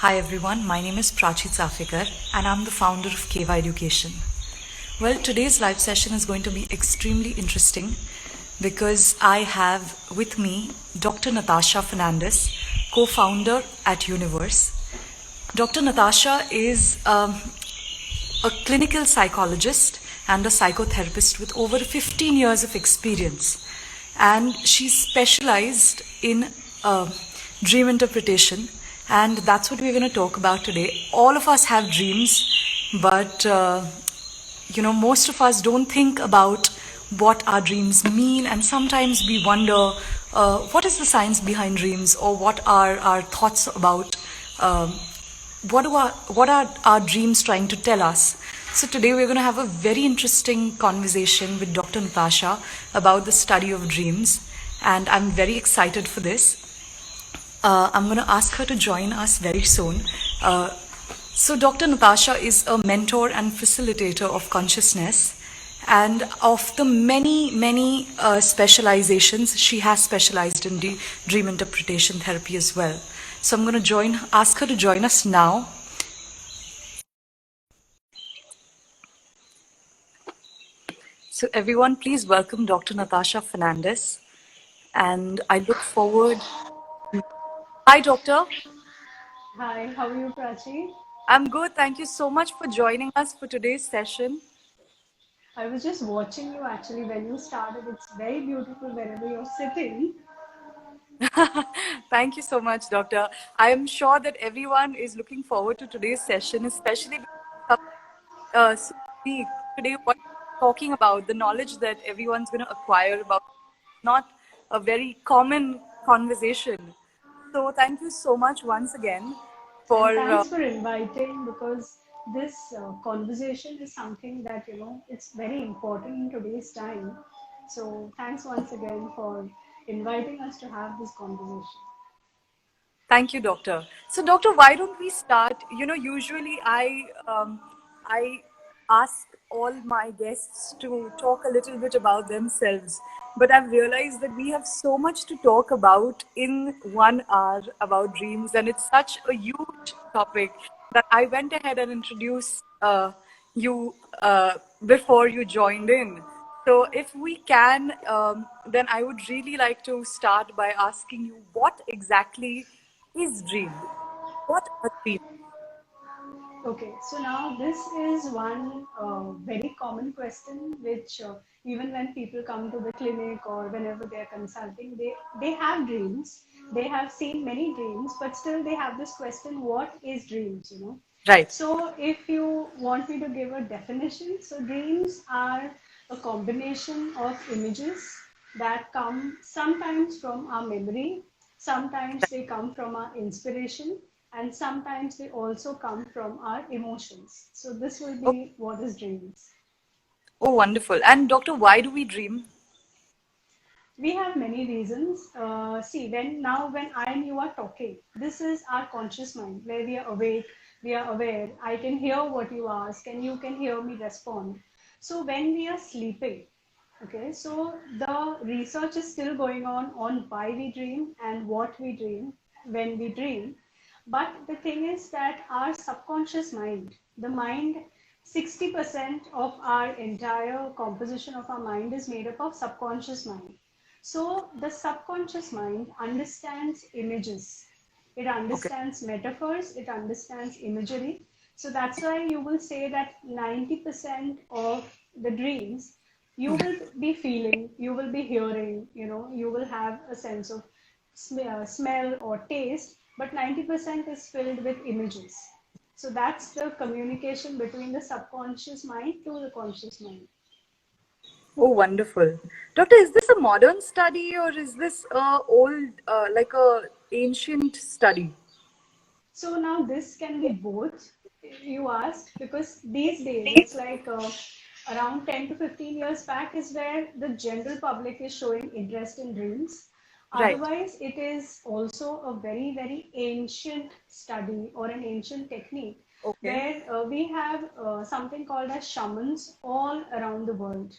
Hi everyone, my name is Prachi Safikar and I'm the founder of Keva Education. Well, today's live session is going to be extremely interesting because I have with me Dr. Natasha Fernandez, co-founder at Universe. Dr. Natasha is a clinical psychologist and a psychotherapist with over 15 years of experience. And she's specialized in dream interpretation, and that's what we're going to talk about today. All of us have dreams, but most of us don't think about what our dreams mean, and sometimes we wonder what is the science behind dreams, or what are our thoughts about what are our dreams trying to tell us. So today we're going to have a very interesting conversation with Dr. Natasha about the study of dreams, and I'm very excited for this. I'm going to ask her to join us very soon. So Dr. Natasha is a mentor and facilitator of consciousness, and of the many specializations, she has specialized in dream interpretation therapy as well. So I'm going to ask her to join us now. So everyone, please welcome Dr. Natasha Fernandez, and I look forward. Hi, doctor. Hi, how are you, Prachi? I'm good. Thank you so much for joining us for today's session. I was just watching you actually when you started. It's very beautiful wherever you're sitting. Thank you so much, Doctor. I am sure that everyone is looking forward to today's session, especially because so unique. Today, what we're talking about, the knowledge that everyone's going to acquire about, not a very common conversation. So, thank you so much once again And for. thanks for inviting because this conversation is something that, it's very important in today's time. So thanks once again for inviting us to have this conversation. Thank you, doctor. So, doctor, why don't we start? Usually I ask all my guests to talk a little bit about themselves, but I've realized that we have so much to talk about in 1 hour about dreams, and it's such a huge topic that I went ahead and introduced you before you joined in. So, if we can, then I would really like to start by asking you what exactly is dream? What a dream. Okay, so now this is one very common question which even when people come to the clinic or whenever they're consulting, they have dreams. They have seen many dreams, but still they have this question, what is dreams? Right. So if you want me to give a definition, so dreams are a combination of images that come sometimes from our memory, sometimes they come from our inspiration, and sometimes they also come from our emotions. So this will Oh, be what is dreams. oh, wonderful. And doctor, why do we dream? We have many reasons. See, when I and you are talking, this is our conscious mind where we are awake, we are aware. I can hear what you ask, and you can hear me respond. So when we are sleeping, okay, so the research is still going on why we dream and what we dream when we dream. But the thing is that our subconscious mind, the mind, 60% of our entire composition of our mind is made up of subconscious mind. So the subconscious mind understands images. It Okay. understands metaphors, it understands imagery. So that's why you will say that 90% of the dreams you will be feeling, you will be hearing, you will have a sense of smell or taste, but 90% is filled with images. So that's the communication between the subconscious mind to the conscious mind. Oh, wonderful. Doctor, is this a modern study or is this a old, like a ancient study? So now this can be both, you asked, because these days it's like around 10 to 15 years back is where the general public is showing interest in dreams. Right. Otherwise, it is also a very ancient study or an ancient technique Okay. where we have something called as shamans all around the world.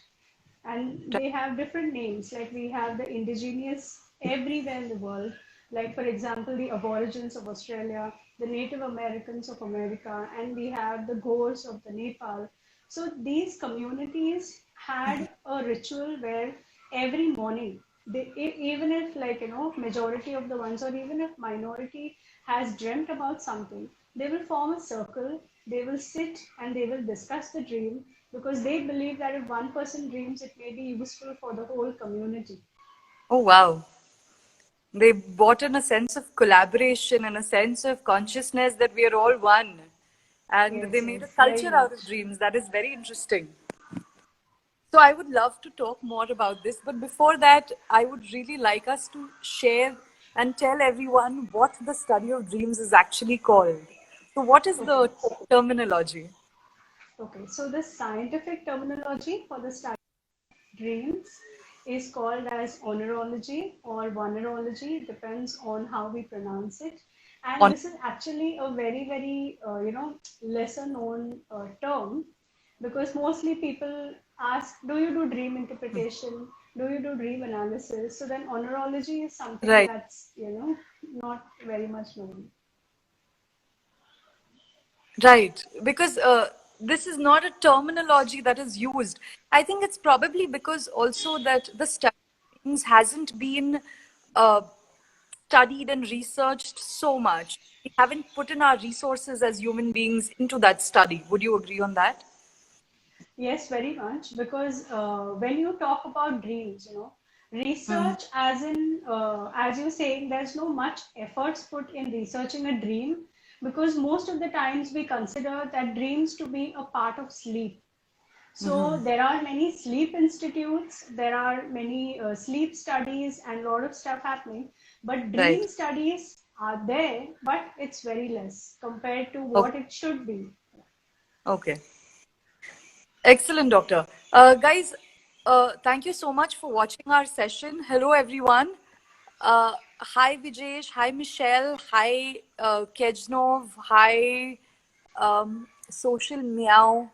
And Right. they have different names, like we have the indigenous everywhere in the world. Like, for example, the Aborigines of Australia, the Native Americans of America, and we have the Gores of the Nepal. So these communities had a ritual where every morning, even if, like, majority of the ones, or even if minority has dreamt about something, they will form a circle, they will sit and they will discuss the dream, because they believe that if one person dreams, it may be useful for the whole community. Oh, wow. They brought in a sense of collaboration and a sense of consciousness that we are all one. And they Yes, made a yes, very culture out of much. dreams. That is very interesting. So I would love to talk more about this, but before that, I would really like us to share and tell everyone what the study of dreams is actually called. So, what is Okay. the terminology? Okay, so the scientific terminology for the study of dreams is called as onerology or vulnerology, depends on how we pronounce it. And On this is actually a very, very, lesser known term, because mostly people ask, do you do dream interpretation? Do you do dream analysis? So then onerology is something right, that's, not very much known. right, because this is not a terminology that is used. I think it's probably because also that the study of dreams hasn't been uh, studied and researched so much. We haven't put in our resources as human beings into that study. Would you agree on that? Yes, very much. Because when you talk about dreams, Hmm. research, as in, as you're saying, there's no much efforts put in researching a dream, because most of the times we consider that dreams to be a part of sleep. So there are many sleep institutes, there are many sleep studies, and a lot of stuff happening. But Right. dream studies are there, but it's very less compared to Okay. what it should be. Okay. Excellent, doctor. Guys, thank you so much for watching our session. Hello, everyone. Hi, Vijesh. Hi, Michelle. Hi, Kejnov. Hi, Social Meow.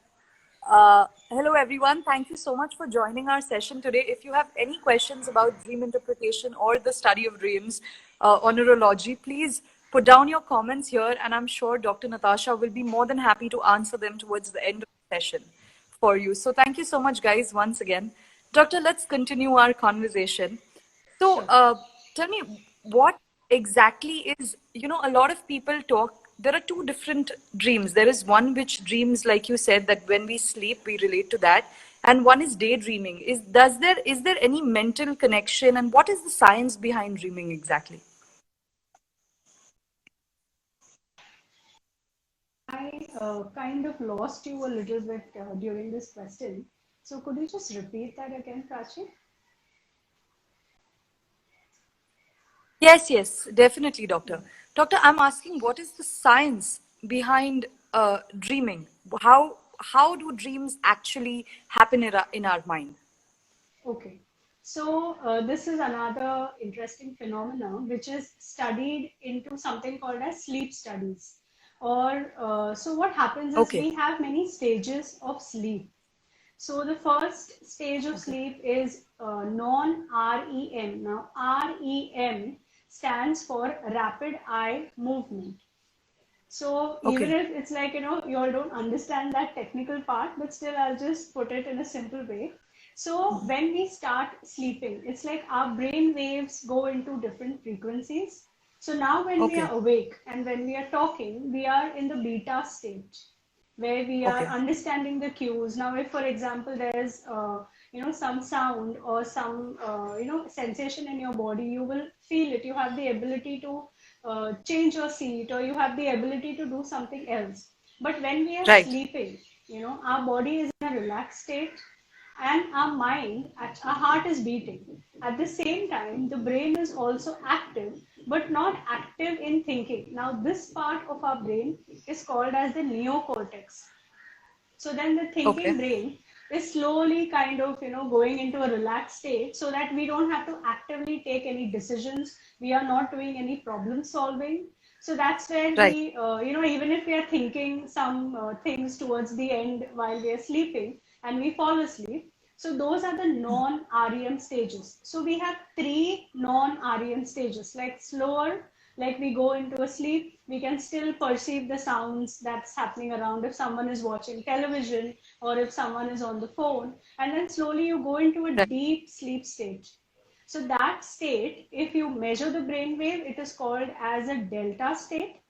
Hello, everyone. Thank you so much for joining our session today. If you have any questions about dream interpretation or the study of dreams on neurology, please put down your comments here, and I'm sure Dr. Natasha will be more than happy to answer them towards the end of the session for you. So, thank you so much, guys, once again. Doctor, let's continue our conversation. So, Sure. tell me what exactly is, a lot of people talk, there are two different dreams. There is one which dreams, like you said, that when we sleep, we relate to that. And one is daydreaming. Is there any mental connection, and what is the science behind dreaming exactly? I kind of lost you a little bit during this question. So could you just repeat that again, Prachi? Yes, yes, definitely, doctor. Doctor, I'm asking what is the science behind dreaming? How do dreams actually happen in our mind? Okay. So this is another interesting phenomenon which is studied into something called as sleep studies. Or so what happens is Okay. we have many stages of sleep. So the first stage of Okay. sleep is non-REM. Now REM stands for rapid eye movement. So even Okay. if it's like, you all don't understand that technical part, but still I'll just put it in a simple way. So when we start sleeping, it's like our brain waves go into different frequencies. So now when we Okay. are awake and when we are talking, we are in the beta stage where we are Okay. understanding the cues. Now, if for example there's some sound or some sensation in your body, you will feel it. You have the ability to change your seat, or you have the ability to do something else. But when we are Right. sleeping, our body is in a relaxed state, and our mind, our heart is beating. At the same time, the brain is also active, but not active in thinking. Now, this part of our brain is called as the neocortex. So then the thinking Okay. brain is slowly kind of, going into a relaxed state, so that we don't have to actively take any decisions. We are not doing any problem solving. So that's where Right. we, even if we are thinking some things towards the end while we are sleeping and we fall asleep, So those are the non-REM stages. So we have three non-REM stages, like slower, like we go into a sleep, we can still perceive the sounds that's happening around if someone is watching television or if someone is on the phone. And then slowly you go into a Right. deep sleep state. So that state, if you measure the brain wave, it is called as a delta state.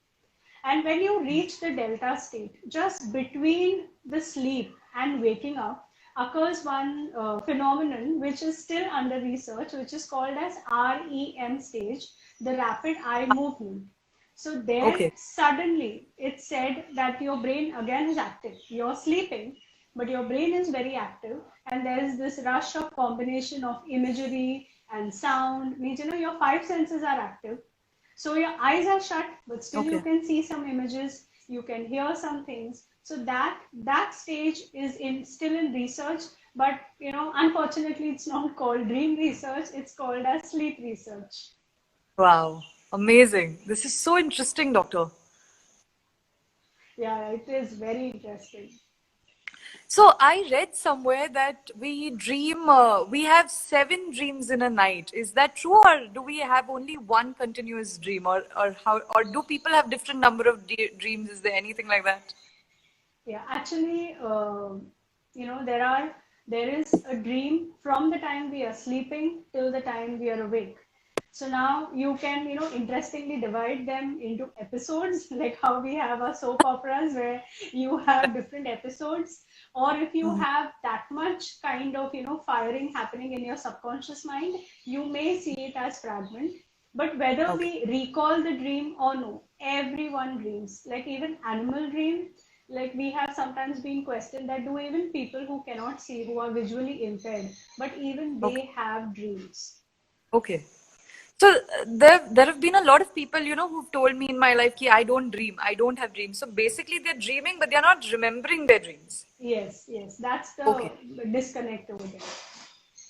And when you reach the delta state, just between the sleep and waking up occurs one phenomenon which is still under research, which is called as REM stage, the rapid eye movement. So there Okay. suddenly it's said that your brain again is active. You're sleeping, but your brain is very active, and there is this rush of combination of imagery and sound. Means your five senses are active, so your eyes are shut, but still you Okay. can see some images, you can hear some things. So that stage is in still in research, but unfortunately, it's not called dream research. It's called as sleep research. Wow. Amazing. This is so interesting, doctor. Yeah, it is very interesting. So I read somewhere that we dream, we have 7 dreams in a night. Is that true, or do we have only one continuous dream, or how, or do people have different number of dreams? Is there anything like that? Yeah, actually, there is a dream from the time we are sleeping till the time we are awake. So now you can, interestingly divide them into episodes, like how we have our soap operas where you have different episodes, or if you Mhm. have that much kind of, firing happening in your subconscious mind, you may see it as fragment. But whether Okay. we recall the dream or no, everyone dreams. Like even animal dream, like we have sometimes been questioned that do even people who cannot see, who are visually impaired, but even Okay. they have dreams. Okay. So there have been a lot of people, who've told me in my life that I don't dream, I don't have dreams. So basically, they're dreaming, but they're not remembering their dreams. Yes, that's Okay. the disconnect over there.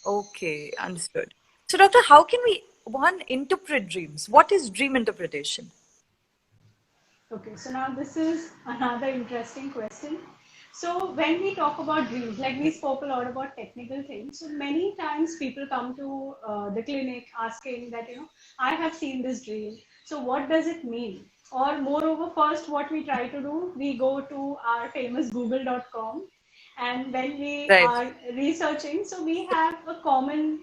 Okay, understood. So, doctor, how can we one interpret dreams? What is dream interpretation? Okay, so now this is another interesting question. So when we talk about dreams, like we spoke a lot about technical things, so many times people come to the clinic asking that, I have seen this dream. So what does it mean? Or moreover, first what we try to do, we go to our famous google.com, and when we Right. are researching, so we have a common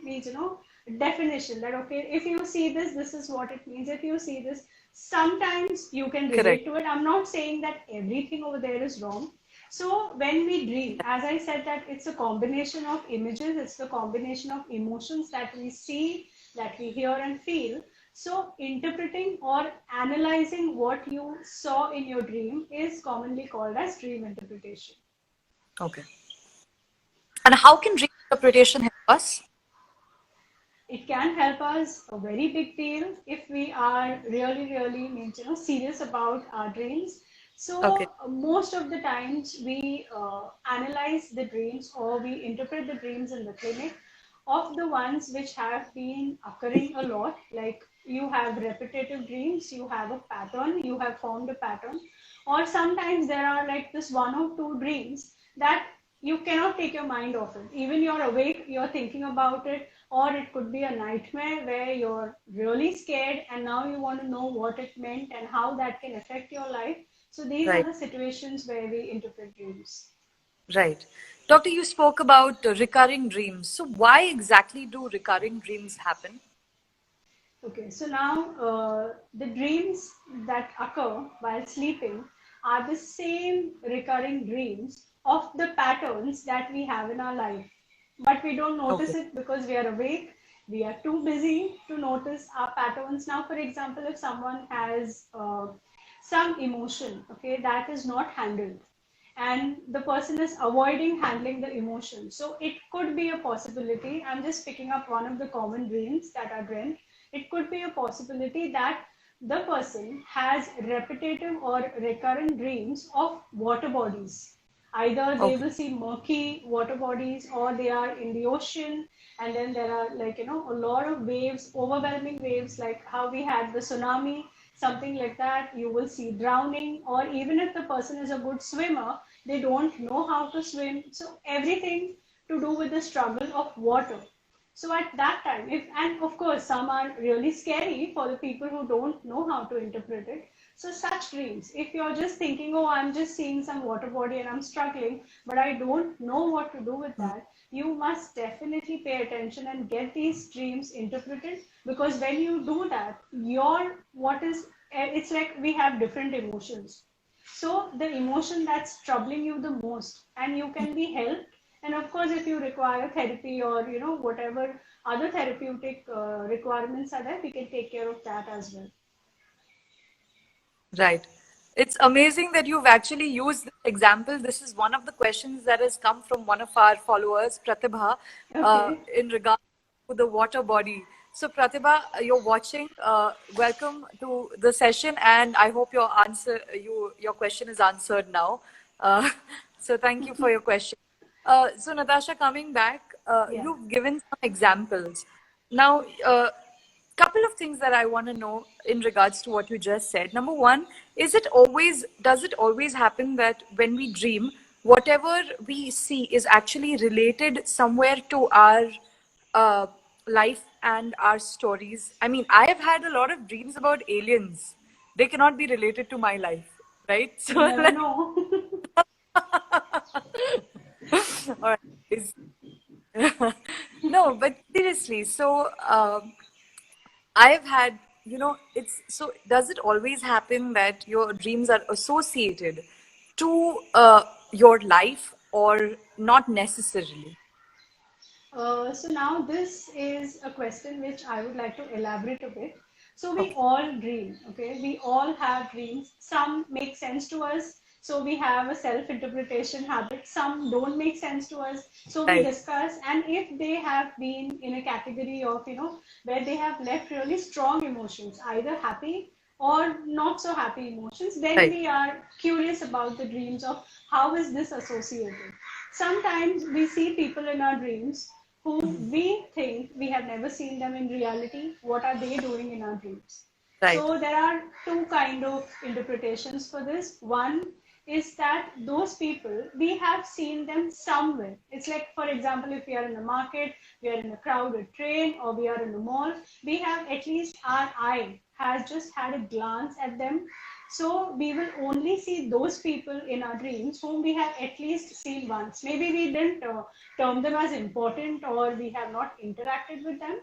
definition that okay, if you see this, this is what it means. If you see this, sometimes you can relate Correct. to it. I'm not saying that everything over there is wrong. So when we dream, as I said, that it's a combination of images, it's the combination of emotions that we see, that we hear and feel. So interpreting or analyzing what you saw in your dream is commonly called as dream interpretation. Okay. And how can dream interpretation help us? It can help us a very big deal if we are really means serious about our dreams. Okay. So most of the times we analyze the dreams or we interpret the dreams in the clinic of the ones which have been occurring a lot, like you have repetitive dreams, you have a pattern, you have formed a pattern, or sometimes there are like this one or two dreams that you cannot take your mind off it. Even you're awake, you're thinking about it, or it could be a nightmare where you're really scared and now you want to know what it meant and how that can affect your life. So these are Right. the situations where we interpret dreams. Right. Doctor, you spoke about recurring dreams. So why exactly do recurring dreams happen? Okay, so now the dreams that occur while sleeping are the same recurring dreams of the patterns that we have in our life. But we don't notice Okay. it because we are awake. We are too busy to notice our patterns. Now, for example, if someone has some emotion, okay, that is not handled, and the person is avoiding handling the emotion. So it could be a possibility. I'm just picking up one of the common dreams that are dreamt. It could be a possibility that the person has repetitive or recurrent dreams of water bodies. Either they Okay. will see murky water bodies or they are in the ocean, and then there are like a lot of waves, overwhelming waves, like how we had the tsunami, something like that. You will see drowning, or even if the person is a good swimmer, they don't know how to swim. So everything to do with the struggle of water. So at that time, if and of course some are really scary for the people who don't know how to interpret it. So such dreams, if you're just thinking, oh, I'm just seeing some water body and I'm struggling, but I don't know what to do with that, you must definitely pay attention and get these dreams interpreted, because when you do that, your what is it's like we have different emotions. So the emotion that's troubling you the most, and you can be helped. And of course, if you require therapy or whatever other therapeutic requirements are there, we can take care of that as well. Right. It's amazing that you've actually used this example. This is one of the questions that has come from one of our followers, Pratibha, Okay. in regard to the water body. So, Pratibha, you're watching. Welcome to the session, and I hope your question is answered now. Uh, so, thank you for your question. So, Natasha, coming back, Yeah. you've given some examples. Now, couple of things that I want to know in regards to what you just said. Number one, does it always happen that when we dream, whatever we see is actually related somewhere to our uh, life and our stories? I mean, I have had a lot of dreams about aliens. They cannot be related to my life, right? You So, never know. all right. No, but seriously, so I've had, it's so does it always happen that your dreams are associated to your life or not necessarily? So now this is a question which I would like to elaborate a bit. So we Okay, all dream, okay? We all have dreams. Some make sense to us, so we have a self-interpretation habit. Some don't make sense to us, so we right, discuss. And if they have been in a category of, where they have left really strong emotions, either happy or not so happy emotions, then right, we are curious about the dreams of how is this associated. Sometimes we see people in our dreams who we think we have never seen them in reality. What are they doing in our dreams? right, So there are two kind of interpretations for this. One is that those people, we have seen them somewhere. It's like, for example, if we are in a market, we are in a crowded train, or we are in a mall, we have at least our eye has just had a glance at them. So we will only see those people in our dreams whom we have at least seen once. Maybe we didn't term them as important, or we have not interacted with them.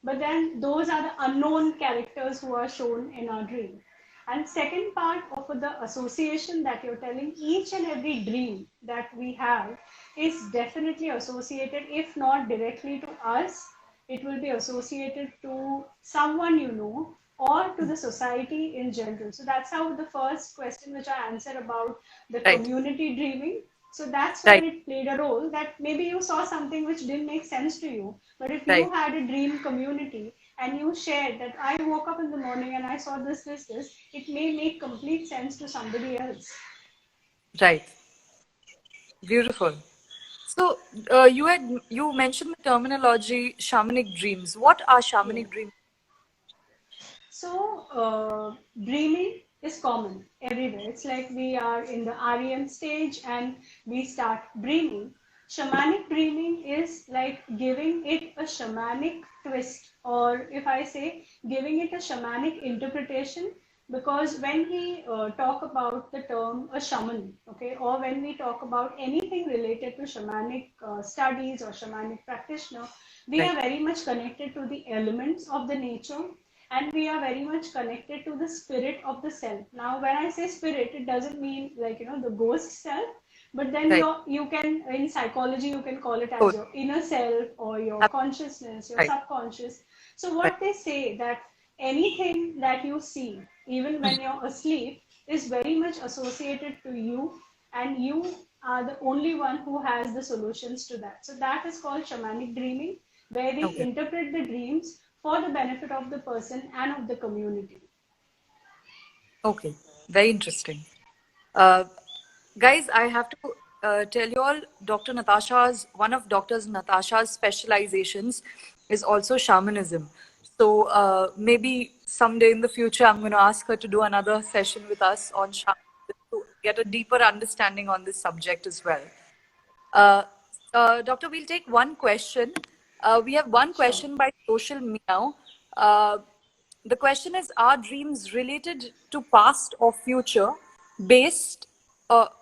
But then those are the unknown characters who are shown in our dream. And second part of the association that you're telling, each and every dream that we have is definitely associated, if not directly to us, it will be associated to someone you know, or to the society in general. So that's how the first question which I answered about the right, community dreaming. So that's where right, it played a role, that maybe you saw something which didn't make sense to you. But if you right, had a dream community and you shared that I woke up in the morning and I saw this, it may make complete sense to somebody else. right. Beautiful. So you mentioned the terminology shamanic dreams. What are Yeah. shamanic dreams? So, dreaming is common everywhere. It's like we are in the REM stage and we start dreaming. Shamanic dreaming is like giving it a shamanic twist, or if I say, giving it a shamanic interpretation. Because when we talk about the term a shaman, okay, or when we talk about anything related to shamanic studies or shamanic practitioner, we are Right, very much connected to the elements of the nature, and we are very much connected to the spirit of the self. Now when I say spirit, it doesn't mean like the ghost self, but then right. you can, in psychology, you can call it as Both. your inner self or your Ab- consciousness, your Right, subconscious. So right. what they say, that anything that you see even when you're asleep is very much associated to you, and you are the only one who has the solutions to that. So that is called shamanic dreaming, where we Okay, interpret the dreams for the benefit of the person and of the community. okay. Very interesting. Uh, Guys, I have to tell you all, one of Dr. Natasha's specializations is also shamanism. So maybe someday in the future, I'm going to ask her to do another session with us on shamanism to get a deeper understanding on this subject as well. Uh, Doctor, we'll take one question. We have one Sure. question by Social Meow. Uh, the question is: Are dreams related to past or future? Based,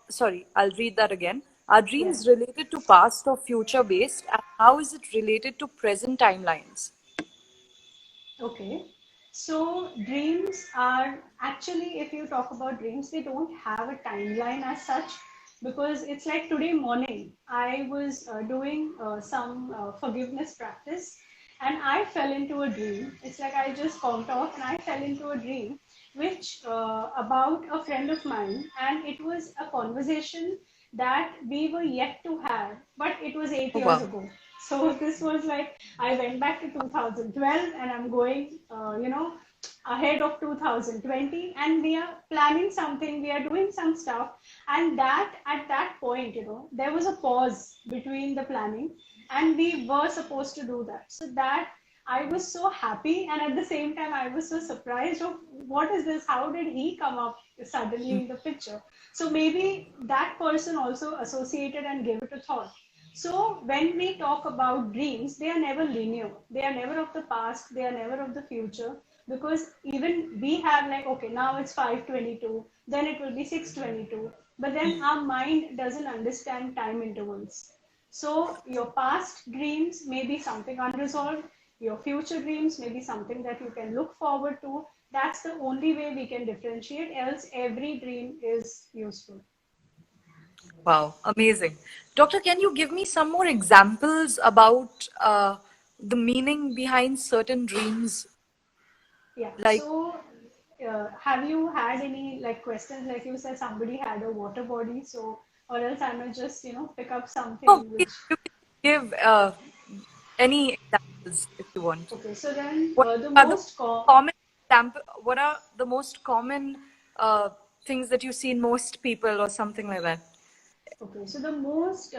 sorry, I'll read that again. Are Yeah. dreams related to past or future based, and how is it related to present timelines? Okay. So dreams are actually, if you talk about dreams, they don't have a timeline as such, because it's like today morning, I was doing some forgiveness practice, and I fell into a dream. It's like I just calmed off and I fell into a dream which about a friend of mine, and it was a conversation that we were yet to have, but it was eight Oh, years wow. ago. So this was like I went back to 2012 and I'm going, ahead of 2020, and we are planning something, we are doing some stuff. And that at that point, there was a pause between the planning, and we were supposed to do that. So that I was so happy, and at the same time, I was so surprised of what is this? How did he come up suddenly in the picture? So maybe that person also associated and gave it a thought. So when we talk about dreams, they are never linear. They are never of the past. They are never of the future. Because even we have like, okay, now it's 5:22, then it will be 6:22. But then our mind doesn't understand time intervals. So your past dreams may be something unresolved. Your future dreams may be something that you can look forward to. That's the only way we can differentiate. Else, every dream is useful. Wow, amazing. Doctor, can you give me some more examples about the meaning behind certain dreams? Yeah. Like, So, have you had any like questions? Like you said, somebody had a water body. So, or else I may just pick up oh, something which. you can give any examples if you want. Okay. So then, What the are the most common example? What are the most common uh, things that you see in most people, or something like that? Okay, so the most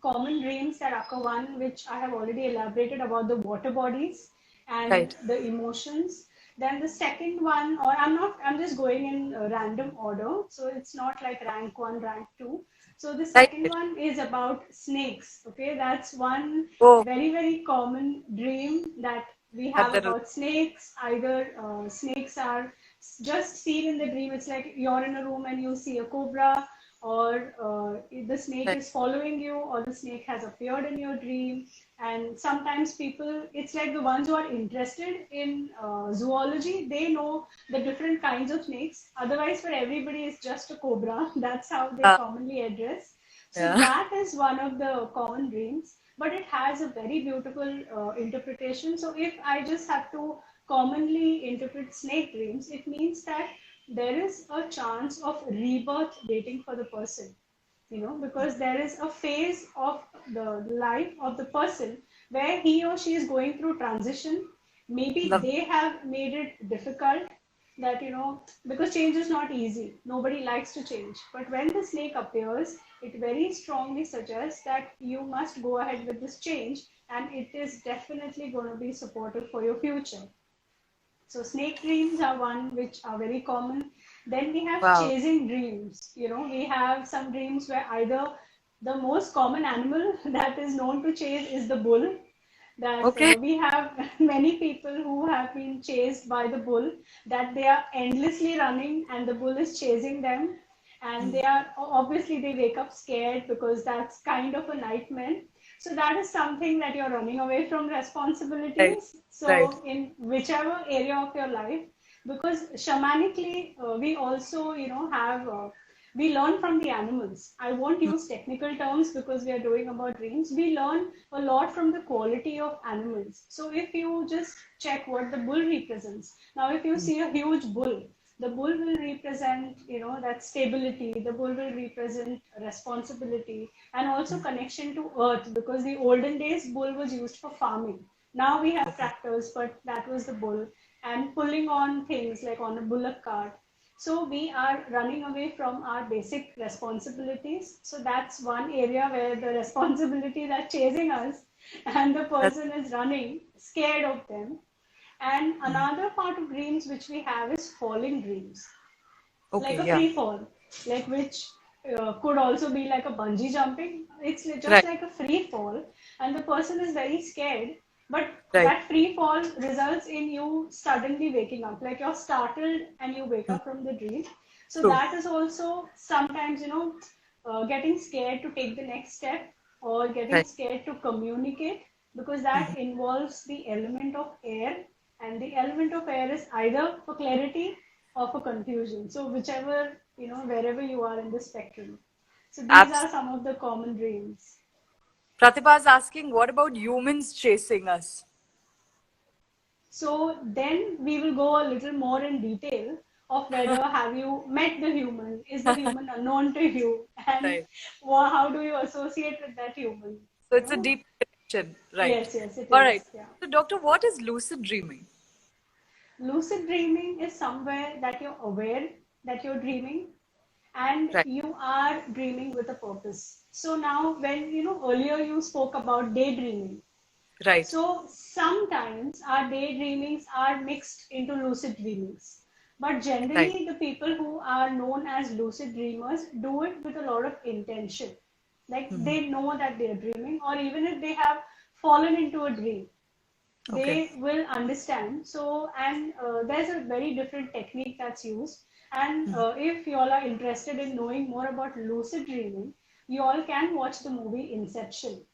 common dreams that occur, one which I have already elaborated about the water bodies and Right. the emotions. Then the second one, or I'm just going in random order. So it's not like rank one, rank two. So the Right. second Right. one is about snakes. Okay, that's one Oh, very, very common dream that we have have that. about snakes. Either snakes are just seen in the dream. It's like you're in a room and you see a cobra, or the snake Right. is following you, or the snake has appeared in your dream. And sometimes people, it's like the ones who are interested in zoology, they know the different kinds of snakes. Otherwise, for everybody, it's just a cobra. That's how they Uh, commonly address. So yeah. that is one of the common dreams, but it has a very beautiful interpretation. So if I just have to commonly interpret snake dreams, it means that there is a chance of rebirth waiting for the person, because there is a phase of the life of the person where he or she is going through transition. Maybe Love. they have made it difficult, that because change is not easy, nobody likes to change, but when the snake appears, it very strongly suggests that you must go ahead with this change, and it is definitely going to be supportive for your future. So snake dreams are one which are very common. Then we have Wow. chasing dreams. We have some dreams where either the most common animal that is known to chase is the bull. That Okay. we have many people who have been chased by the bull, that they are endlessly running and the bull is chasing them. And they are obviously, they wake up scared because that's kind of a nightmare. So that is something that you're running away from Right. responsibilities. Right. So in whichever area of your life, because shamanically, we also, have, we learn from the animals. I won't use technical terms because we are doing about dreams. We learn a lot from the quality of animals. So if you just check what the bull represents, now if you see a huge bull, the bull will represent, that stability. The bull will represent responsibility and also connection to earth, because the olden days bull was used for farming. Now we have Okay. tractors, but that was the bull, and pulling on things like on a bullock cart. So we are running away from our basic responsibilities. So that's one area where the responsibilities are chasing us and the That, person is running scared of them. And another part of dreams which we have is falling dreams, like okay. a Yeah. free fall, like which could also be like a bungee jumping. It's just Right. like a free fall, and the person is very scared. But Right. that free fall results in you suddenly waking up, like you're startled and you wake Mm. up from the dream. So True. that is also sometimes, getting scared to take the next step or getting Right. scared to communicate, because that Mhm. involves the element of air, and the element of air is either for clarity or for confusion. So whichever, wherever you are in the spectrum. So these are Absolutely. some of the common dreams. Pratibha is asking, what about humans chasing us? So then we will go a little more in detail of whether have you met the human, is the human unknown to you, and Right. how do you associate with that human? So it's a deep connection. Right. Yes, yes, it All right. is. Yeah. So, doctor, what is lucid dreaming? Lucid dreaming is somewhere that you're aware that you're dreaming, and Right. you are dreaming with a purpose. So now, when earlier you spoke about daydreaming. Right. So sometimes our daydreamings are mixed into lucid dreamings. But Right. generally, the people who are known as lucid dreamers do it with a lot of intention. Like Mhm. they know that they are dreaming, or even if they have fallen into a dream, Okay. they will understand. So, and there's a very different technique that's used. And Mhm. if you all are interested in knowing more about lucid dreaming, you all can watch the movie Inception,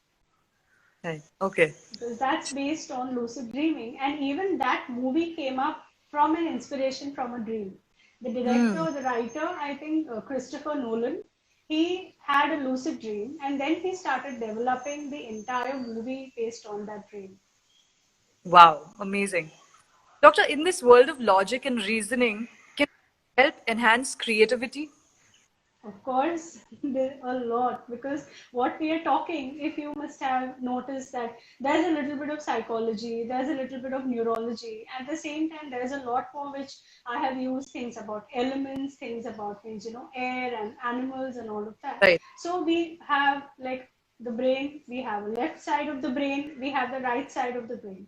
Right. Okay. because that's based on lucid dreaming. And even that movie came up from an inspiration from a dream. The Hmm. director, the writer, I think Christopher Nolan, he had a lucid dream and then he started developing the entire movie based on that dream. Wow. Amazing. Doctor, in this world of logic and reasoning, can help enhance creativity? Of course, there are a lot, because what we are talking, if you must have noticed that there's a little bit of psychology, there's a little bit of neurology. At the same time, there's a lot more which I have used, things about elements, things about things, air and animals and all of that. Right. So we have like the brain, we have a left side of the brain, we have the right side of the brain.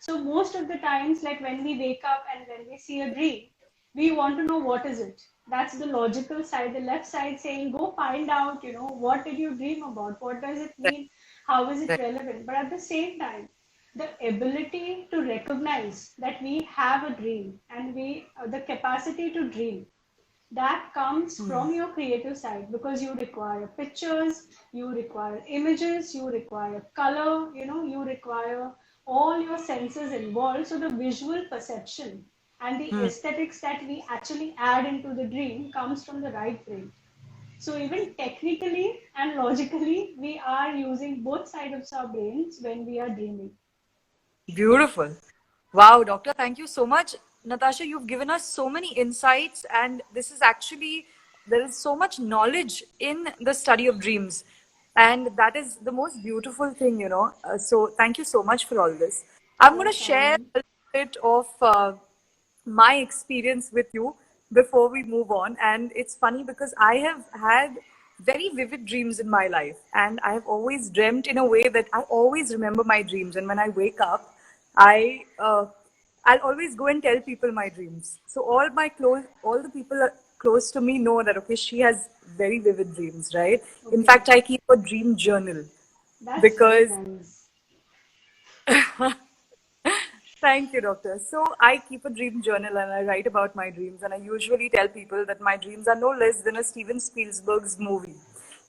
So most of the times, like when we wake up and when we see a dream, we want to know what is it. That's the logical side, the left side saying, go find out, what did you dream about? What does it Right. mean? How is it Right. relevant? But at the same time, the ability to recognize that we have a dream and the capacity to dream, that comes Hmm. from your creative side, because you require pictures, you require images, you require color, you require all your senses involved. So the visual perception and the Hmm. aesthetics that we actually add into the dream comes from the right brain. So even technically and logically, we are using both sides of our brains when we are dreaming. Beautiful. Wow, doctor, thank you so much. Natasha, you've given us so many insights, and this is actually, there is so much knowledge in the study of dreams. And that is the most beautiful thing, you know. So, thank you so much for all this. I'm going to share Welcome. a little bit of my experience with you before we move on. And it's funny because I have had very vivid dreams in my life, and I have always dreamt in a way that I always remember my dreams. And when I wake up, I'll always go and tell people my dreams. So all the people close to me know that okay, she has very vivid dreams, right? In Okay. fact, I keep a dream journal That's very because nice. thank you, doctor. So I keep a dream journal and I write about my dreams. And I usually tell people that my dreams are no less than a Steven Spielberg's movie.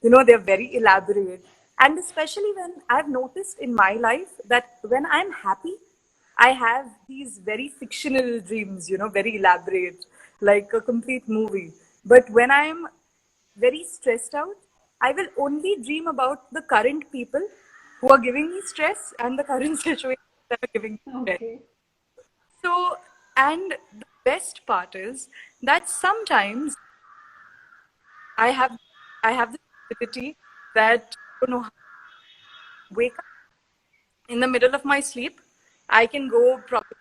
You know, they're very elaborate. And especially when I've noticed in my life that when I'm happy, I have these very fictional dreams, you know, very elaborate, like a complete movie. But when I'm very stressed out, I will only dream about the current people who are giving me stress and the current situation that are giving me stress. Okay. So, and the best part is that sometimes I have I have this ability that you know wake up in the middle of my sleep. I can go probably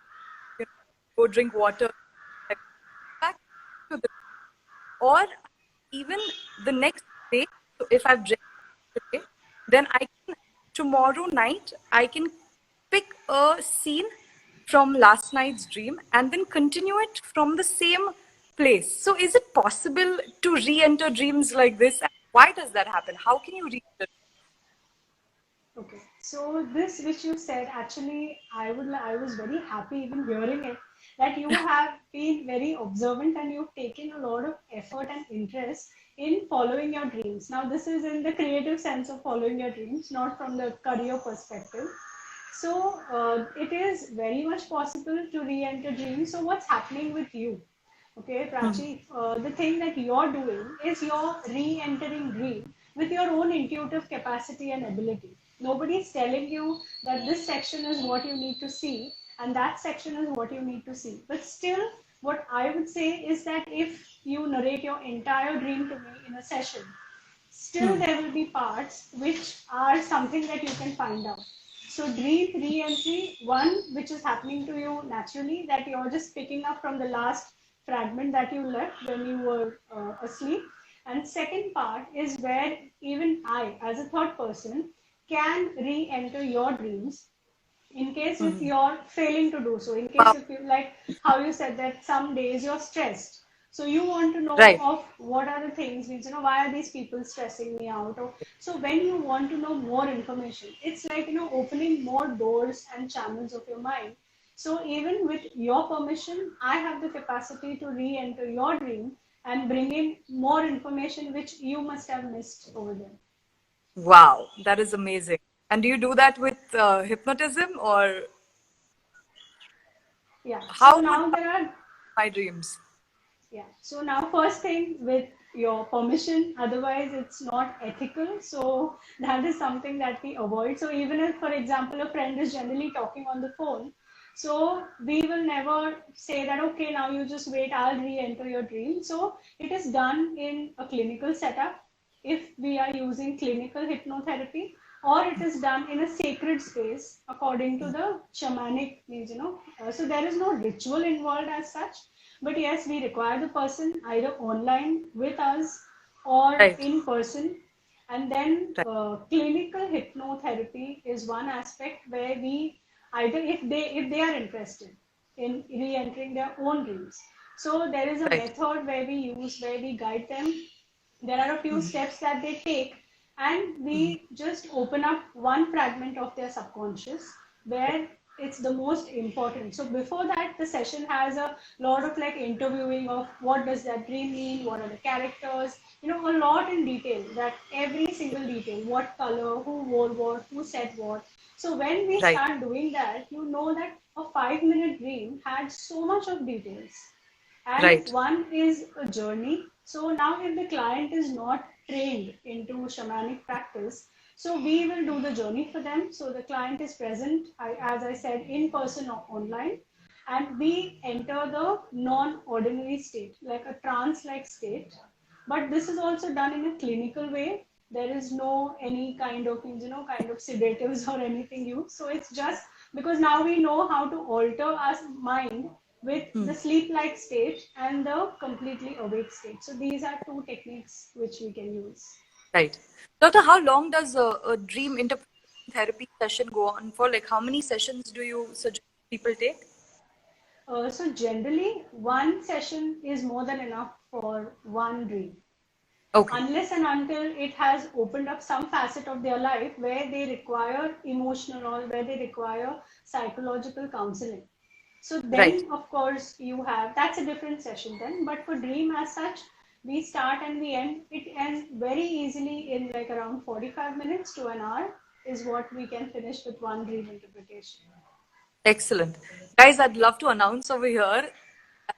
you know, go drink water, back to the or even the next day. So if I've drank today, then I can tomorrow night I can pick a scene from last night's dream and then continue it from the same place. So is it possible to re-enter dreams like this? And why does that happen? How can you re-enter? Okay, so this which you said, actually, I was very happy even hearing it, that you have been very observant and you've taken a lot of effort and interest in following your dreams. Now, this is in the creative sense of following your dreams, not from the career perspective. So, it is very much possible to re-enter dreams. So, what's happening with you? Okay, Prachi, the thing that you're doing is you're re-entering dream with your own intuitive capacity and ability. Nobody's telling you that this section is what you need to see and that section is what you need to see. But still, what I would say is that if you narrate your entire dream to me in a session, still there will be parts which are something that you can find out. So dream re-entry, one which is happening to you naturally, that you're just picking up from the last fragment that you left when you were asleep. And second part is where even I, as a third person, can re-enter your dreams in case if you're failing to do so, in case Wow. if you, like how you said that some days you're stressed, so you want to know Right. of what are the things, means, why are these people stressing me out, or so when you want to know more information, it's like, opening more doors and channels of your mind. So even with your permission, I have the capacity to re-enter your dream and bring in more information which you must have missed over there. Wow, that is amazing. And do you do that with hypnotism, or Yeah, so how would now there are. my dreams? Yeah. So now first thing with your permission, otherwise it's not ethical. So that is something that we avoid. So even if, for example, a friend is generally talking on the phone, so we will never say that, okay, now you just wait, I'll re-enter your dream. So it is done in a clinical setup if we are using clinical hypnotherapy, or it is done in a sacred space according to the shamanic means, so there is no ritual involved as such, but yes, we require the person either online with us or Right, in person. And then right, clinical hypnotherapy is one aspect where we either, if they are interested in re-entering their own dreams. So there is a right. method where we use, where we guide them. There are a few steps that they take, and we just open up one fragment of their subconscious where it's the most important. So before that, the session has a lot of like interviewing of what does that dream mean, what are the characters, a lot in detail, that every single detail, what color, who wore what, who said what. So when we Right, start doing that, you know that a 5 minute dream had so much of details, and right, one is a journey. So now if the client is not trained into shamanic practice, so we will do the journey for them. So the client is present, as I said, in person or online, and we enter the non-ordinary state, like a trance-like state. But this is also done in a clinical way. There is no any kind of kind of sedatives or anything used. So it's just because now we know how to alter our mind with the sleep like state and the completely awake state. So these are two techniques which we can use. right. Doctor, how long does a dream interpretation therapy session go on for? Like, how many sessions do you suggest people take? So generally, one session is more than enough for one dream, Okay, unless and until it has opened up some facet of their life where they require emotional or where they require psychological counseling. So right. then, of course, you have, that's a different session then. But for dream as such, we start and we end. It ends very easily in like around 45 minutes to an hour is what we can finish with one dream interpretation. Excellent. Guys, I'd love to announce over here.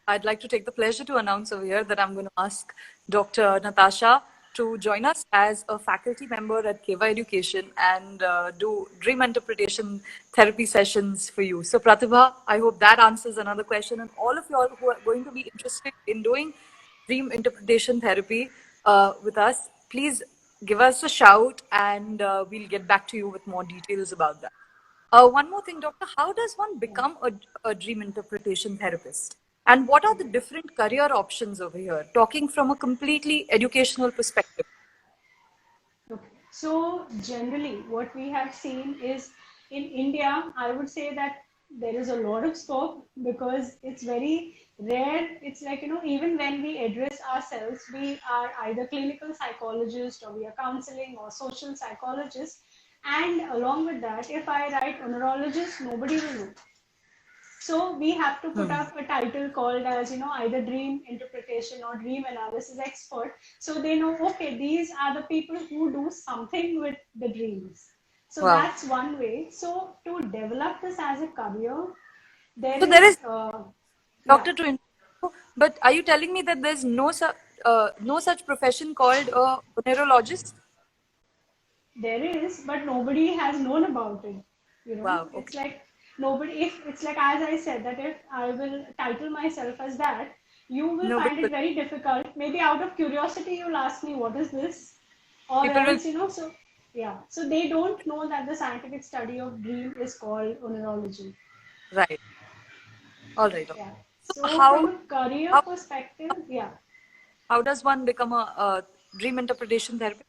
I'd like to take the pleasure to announce over here that I'm going to ask Dr. Natasha to join us as a faculty member at Keva Education and do dream interpretation therapy sessions for you. So, Pratibha, I hope that answers another question. And all of you all who are going to be interested in doing dream interpretation therapy with us, please give us a shout and we'll get back to you with more details about that. One more thing, Doctor, how does one become a dream interpretation therapist? And what are the different career options over here? Talking from a completely educational perspective. Okay. So generally, what we have seen is in India, I would say that there is a lot of scope because it's very rare. It's like, even when we address ourselves, we are either clinical psychologists or we are counseling or social psychologists. And along with that, if I write a neurologist, nobody will know. So we have to put up a title called as, either dream interpretation or dream analysis expert. So they know, okay, these are the people who do something with the dreams. So Wow. that's one way. So to develop this as a career, there So there is, is, yeah, doctor, to interrupt, but are you telling me that there's no such profession called a neurologist? there is, but nobody has known about it. Wow. It's Okay. like nobody, if it's like, as I said, that if I will title myself as that, you will Nobody find it will. very difficult. Maybe out of curiosity, you'll ask me, what is this? Or People will. else, so yeah. So they don't know that the scientific study of dream is called neurology. Right. All right. Okay. Yeah. So So from a career how perspective, yeah. how does one become a dream interpretation therapist?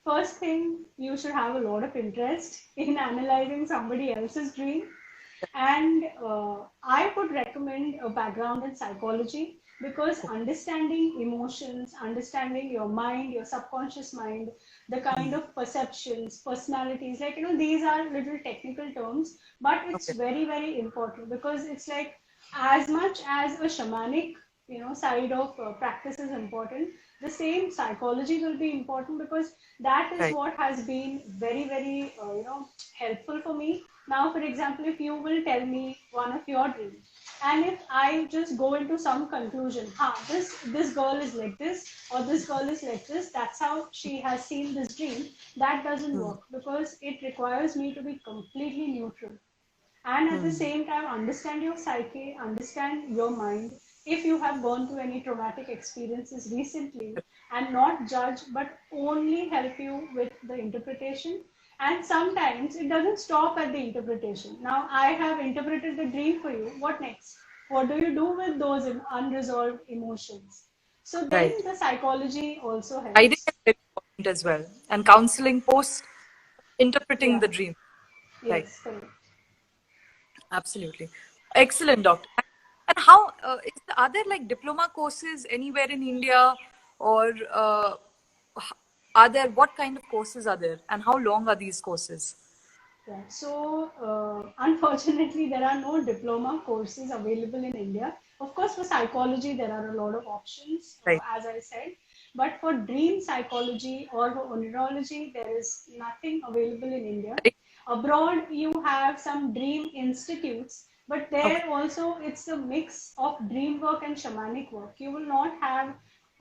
First thing, you should have a lot of interest in analyzing somebody else's dream. And I would recommend a background in psychology because understanding emotions, understanding your mind, your subconscious mind, the kind of perceptions, personalities, like, these are little technical terms, but it's Okay. very, very important because it's like as much as a shamanic, side of practice is important, the same psychology will be important because that is Right. what has been very, very, helpful for me. Now, for example, if you will tell me one of your dreams, and if I just go into some conclusion, this girl is like this, or this girl is like this, that's how she has seen this dream, that doesn't work because it requires me to be completely neutral and at the same time understand your psyche, understand your mind. If you have gone through any traumatic experiences recently, and not judge but only help you with the interpretation. And sometimes it doesn't stop at the interpretation. Now I have interpreted the dream for you. What next? What do you do with those unresolved emotions? So Right. then the psychology also Guiding is helps. very important as well, and counseling post interpreting Yeah. the dream. Right. Yes, correct. Absolutely. Excellent, doctor. And how are there like diploma courses anywhere in India, or h- are there, what kind of courses are there, and how long are these courses? Yeah. So, unfortunately, there are no diploma courses available in India. Of course, for psychology, there are a lot of options, Right. as I said. But for dream psychology or for neurology, there is nothing available in India. Right. Abroad, you have some dream institutes, but Okay. there also it's a mix of dream work and shamanic work. You will not have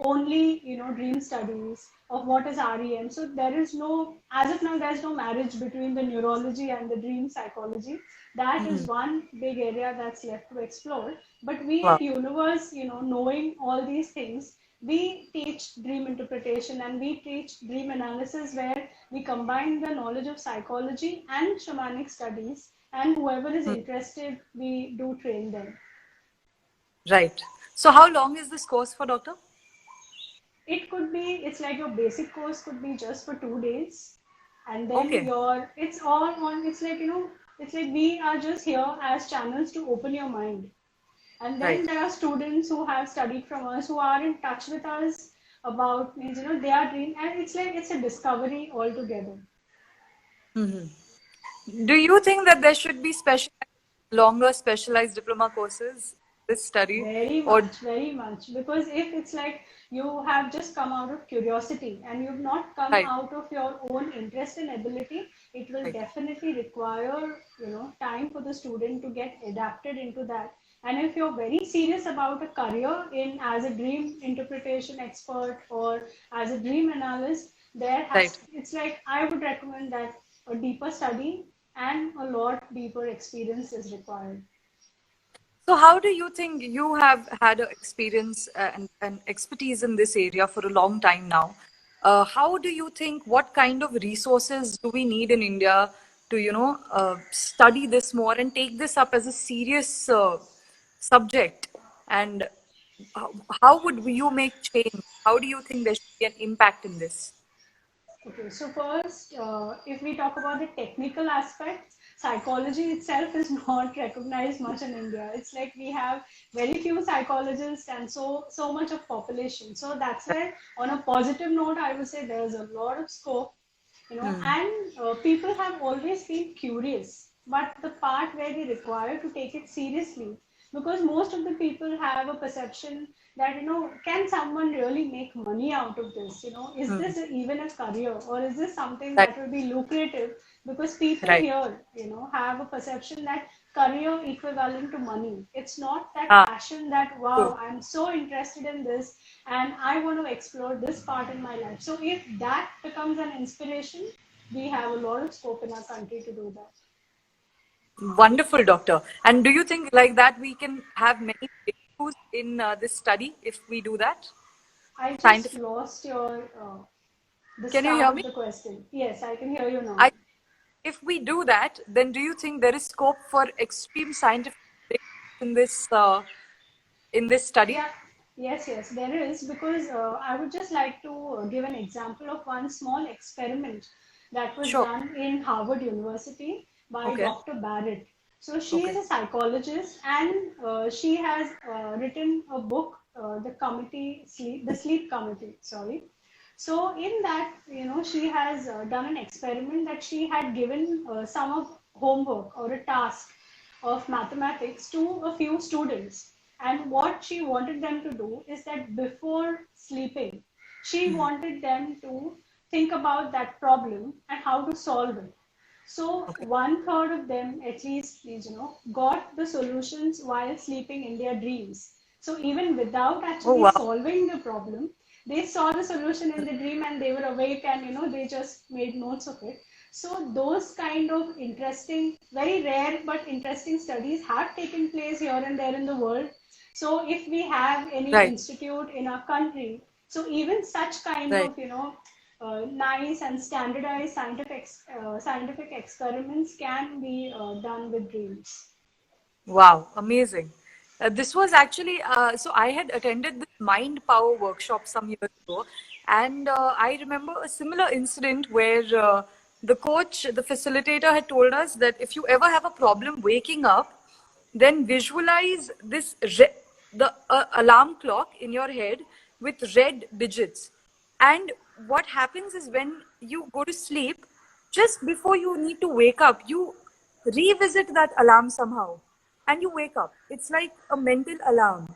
only, dream studies of what is REM. So there is no, as of now, there's no marriage between the neurology and the dream psychology. That is one big area that's left to explore. But we Wow. at Universe, knowing all these things, we teach dream interpretation and we teach dream analysis where we combine the knowledge of psychology and shamanic studies. And whoever is interested, we do train them. Right. So how long is this course for, doctor? It could be, it's like your basic course could be just for 2 days. And then Okay. it's all on, it's like, it's like we are just here as channels to open your mind. And then Right. there are students who have studied from us, who are in touch with us about, means, their dream. And it's like, it's a discovery altogether. Do you think that there should be longer specialized diploma courses this study, Very or much, very much. Because if it's like you have just come out of curiosity and you've not come right, out of your own interest and ability, it will right, definitely require, time for the student to get adapted into that. And if you're very serious about a career in as a dream interpretation expert or as a dream analyst, right? it's like I would recommend that a deeper study and a lot deeper experience is required. So, how do you think, you have had a experience and expertise in this area for a long time now? How do you think, what kind of resources do we need in India to, study this more and take this up as a serious subject? And how, how would you make change? How do you think there should be an impact in this? Okay, so first, if we talk about the technical aspects, psychology itself is not recognized much in India. It's like we have very few psychologists and so much of population. So that's where, on a positive note, I would say there's a lot of scope, and people have always been curious, but the part where they require to take it seriously, because most of the people have a perception that, can someone really make money out of this? Is this even a career, or is this something Right, that will be lucrative? Because people right. here, have a perception that career equivalent to money. It's not that Ah, passion that, true. wow, I'm so interested in this and I want to explore this part in my life. So if that becomes an inspiration, we have a lot of scope in our country to do that. Wonderful, doctor. And do you think like that we can have many breakthroughs in this study if we do that? I just Scientific. lost your the Can you start hear of me? the question. Yes, I can hear you now. I, if we do that, then do you think there is scope for extreme scientific breakthroughs in this study? Yeah, yes, there is, because I would just like to give an example of one small experiment that was Sure. done in Harvard University by Okay. Dr. Barrett. So she is Okay. a psychologist, and she has written a book, the Sleep Committee. Sorry. So in that, she has done an experiment that she had given some of homework or a task of mathematics to a few students. And what she wanted them to do is that before sleeping, she wanted them to think about that problem and how to solve it. So Okay. one third of them, at least, got the solutions while sleeping in their dreams. So even without Oh, actually wow. solving the problem, they saw the solution in the dream and they were awake, and they just made notes of it. So those kind of interesting, very rare but interesting studies have taken place here and there in the world. So if we have any Right. institute in our country, so even such kind Right. of, nice and standardized scientific experiments can be done with dreams. Wow, amazing. This was actually, so I had attended this Mind Power workshop some years ago, and I remember a similar incident where the coach, the facilitator had told us that if you ever have a problem waking up, then visualize the alarm clock in your head with red digits. And what happens is when you go to sleep, just before you need to wake up, you revisit that alarm somehow and you wake up. It's like a mental alarm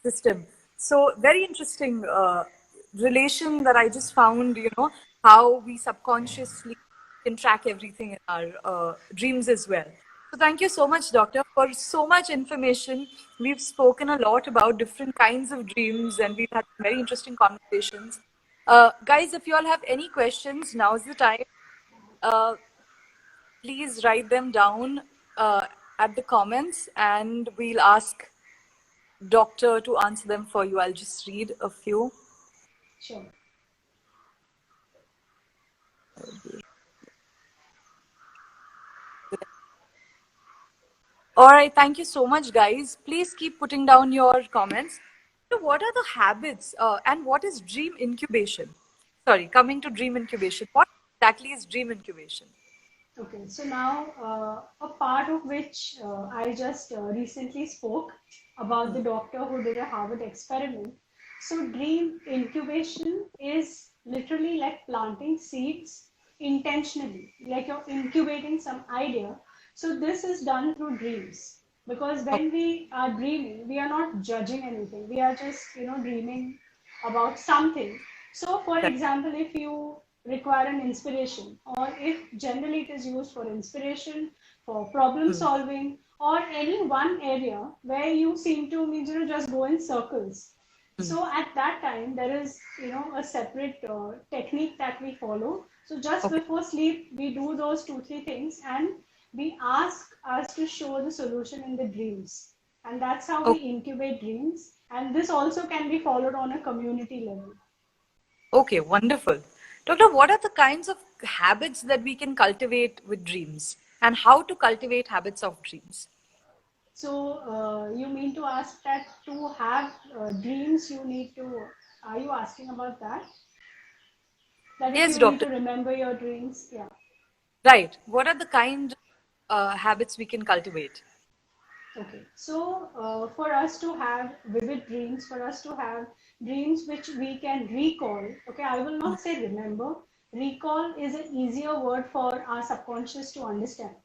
system. So very interesting relation that I just found, how we subconsciously can track everything in our dreams as well. So thank you so much, doctor, for so much information. We've spoken a lot about different kinds of dreams and we've had very interesting conversations. Guys, if you all have any questions, now's the time. Uh, please write them down at the comments and we'll ask doctor to answer them for you. I'll just read a few. Sure. All right, thank you so much, guys. Please keep putting down your comments. So what are the habits and what is dream incubation? Sorry, coming to dream incubation. What exactly is dream incubation? Okay, so now a part of which I just recently spoke about the doctor who did a Harvard experiment. So, dream incubation is literally like planting seeds intentionally, like you're incubating some idea. So, this is done through dreams, because Okay. when we are dreaming, we are not judging anything, we are just, dreaming about something. So, for Right. example, if you require an inspiration, or if generally it is used for inspiration, for problem Hmm. solving, or any one area where you seem to just go in circles. So at that time, there is a separate technique that we follow. So just Okay. before sleep, we do those 2 3 things, and we ask us to show the solution in the dreams, and that's how we Okay. incubate dreams. And this also can be followed on a community level. Okay, wonderful. Doctor, what are the kinds of habits that we can cultivate with dreams and how to cultivate habits of dreams? So you mean to ask that to have dreams, you need to? Are you asking about that? That if Yes, you need doctor. to remember your dreams, yeah. Right. What are the kind? habits we can cultivate? Okay, so for us to have vivid dreams, for us to have dreams which we can recall, okay, I will not say remember. Recall is an easier word for our subconscious to understand.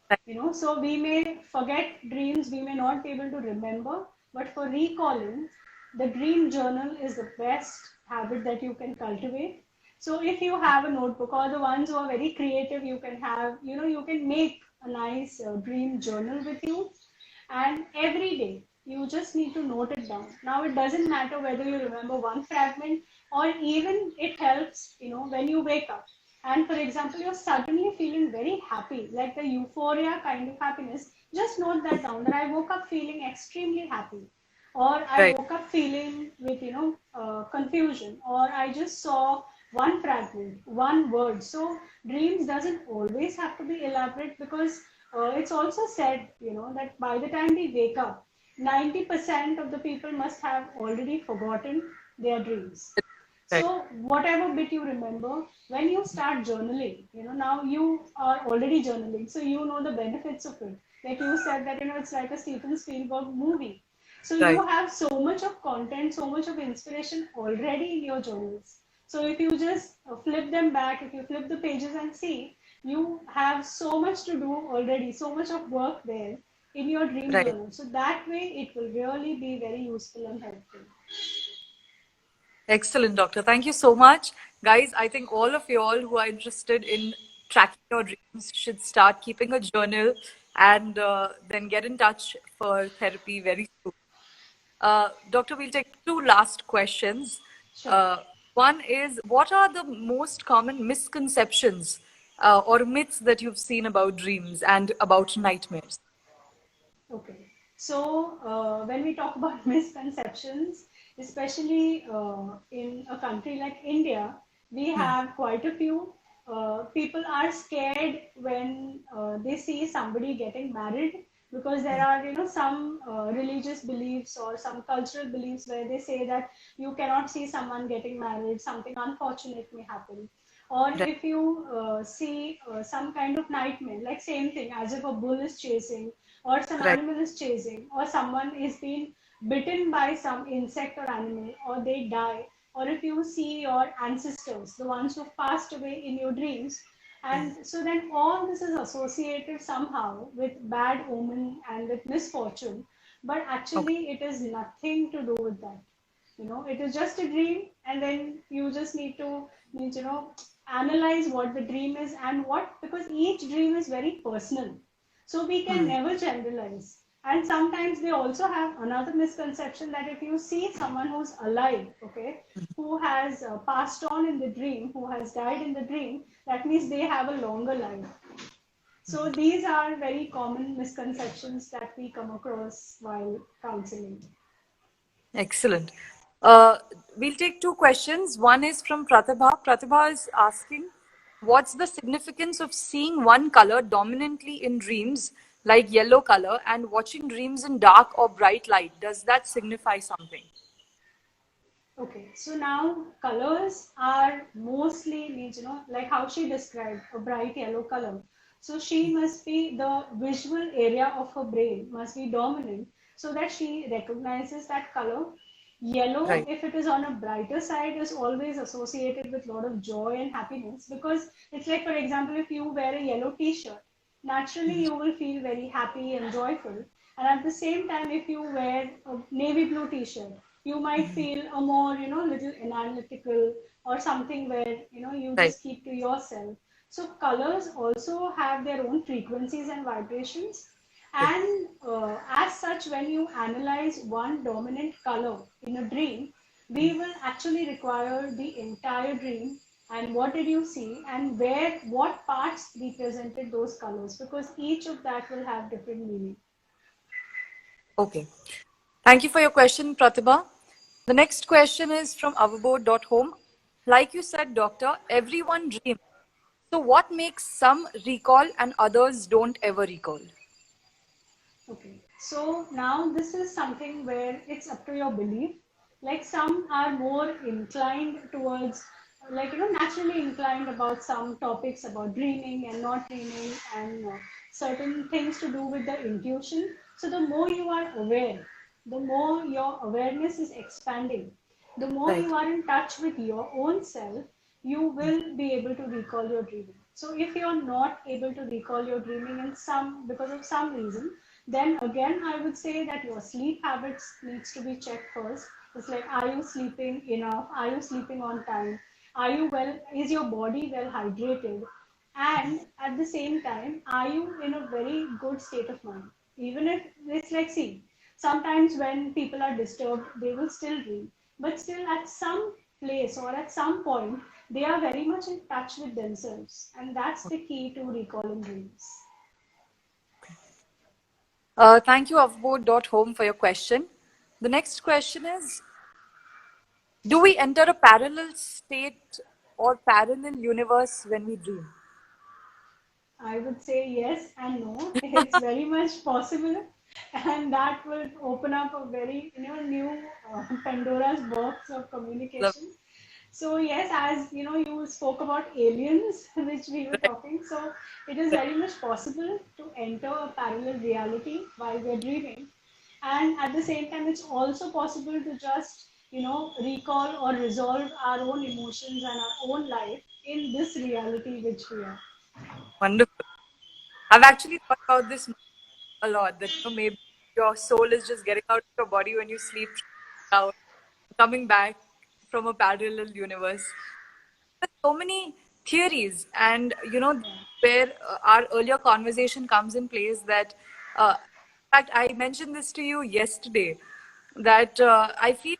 Right. So we may forget dreams, we may not be able to remember, but for recalling, the dream journal is the best habit that you can cultivate. So if you have a notebook, or the ones who are very creative, you can have, you can make a nice dream journal with you, and every day you just need to note it down. Now it doesn't matter whether you remember one fragment, or even it helps, when you wake up and for example you're suddenly feeling very happy, like the euphoria kind of happiness, just note that down, that I woke up feeling extremely happy, or I Right. woke up feeling with confusion, or I just saw one fragment, one word. So dreams doesn't always have to be elaborate, because it's also said, that by the time we wake up, 90% of the people must have already forgotten their dreams. Right. So whatever bit you remember, when you start journaling, now you are already journaling, so you know the benefits of it. Like you said that, it's like a Steven Spielberg movie. So you Right. have so much of content, so much of inspiration already in your journals. So if you just flip them back, if you flip the pages and see, you have so much to do already, so much of work there in your dream Right. journal. So that way it will really be very useful and helpful. Excellent, doctor. Thank you so much. Guys, I think all of you all who are interested in tracking your dreams should start keeping a journal and then get in touch for therapy very soon. Doctor, we'll take two last questions. Sure. Uh, One is, what are the most common misconceptions or myths that you've seen about dreams and about nightmares? Okay. So when we talk about misconceptions, especially in a country like India, we have quite a few. People are scared when they see somebody getting married, because there are, some religious beliefs or some cultural beliefs where they say that you cannot see someone getting married, something unfortunate may happen. Or Right. if you see some kind of nightmare, like same thing, as if a bull is chasing, or some Right. animal is chasing, or someone is being bitten by some insect or animal, or they die, or if you see your ancestors, the ones who passed away in your dreams, and so then all this is associated somehow with bad omen and with misfortune, but Okay. actually it is nothing to do with that. It is just a dream, and then you just need analyze what the dream is and what, because each dream is very personal, so we can Hmm. never generalize. And sometimes they also have another misconception, that if you see someone who's alive, okay, who has passed on in the dream, who has died in the dream, that means they have a longer life. So these are very common misconceptions that we come across while counseling. Excellent. We'll take two questions. One is from Pratibha. Pratibha is asking, what's the significance of seeing one color dominantly in dreams, like yellow color, and watching dreams in dark or bright light? Does that signify something? Okay, so now colors are mostly means, like how she described a bright yellow color. So she must be, the visual area of her brain must be dominant, so that she recognizes that color. Yellow, Right. if it is on a brighter side, is always associated with a lot of joy and happiness, because it's like, for example, if you wear a yellow t-shirt, naturally you will feel very happy and joyful. And at the same time, if you wear a navy blue t-shirt, you might feel a more, little analytical, or something where, you Right. just keep to yourself. So colors also have their own frequencies and vibrations. And as such, when you analyze one dominant color in a dream, we will actually require the entire dream, and what did you see, and where, what parts represented those colors, because each of that will have different meaning. Okay. Thank you for your question, Pratibha. The next question is from avabode.home. Like you said, doctor, everyone dreams. So what makes some recall and others don't ever recall? Okay, so now this is something where it's up to your belief. Like some are more inclined towards, like, naturally inclined about some topics about dreaming and not dreaming, and certain things to do with the intuition. So the more you are aware, the more your awareness is expanding, the more Right. you are in touch with your own self, you will be able to recall your dreaming. So if you're not able to recall your dreaming in some because of some reason, then again I would say that your sleep habits needs to be checked first. It's like, are you sleeping enough? Are you sleeping on time? Are you well? Is your body well hydrated? And at the same time, are you in a very good state of mind? Even if it's like, see, sometimes when people are disturbed, they will still dream. But still, at some place or at some point, they are very much in touch with themselves. And that's the key to recalling dreams. Thank you, Avbo.home, for your question. The next question is, do we enter a parallel state or parallel universe when we dream? I would say yes and no. It's very much possible, and that will open up a very new Pandora's box of Love. communication. So yes, as you know, you spoke about aliens, which we were Right, talking. So it is right. very much possible to enter a parallel reality while we're dreaming, and at the same time, it's also possible to just recall or resolve our own emotions and our own life in this reality which we are. Wonderful. I've actually thought about this a lot, that maybe your soul is just getting out of your body when you sleep, out, coming back from a parallel universe. There's so many theories, and where our earlier conversation comes in place, that in fact I mentioned this to you yesterday, that I feel,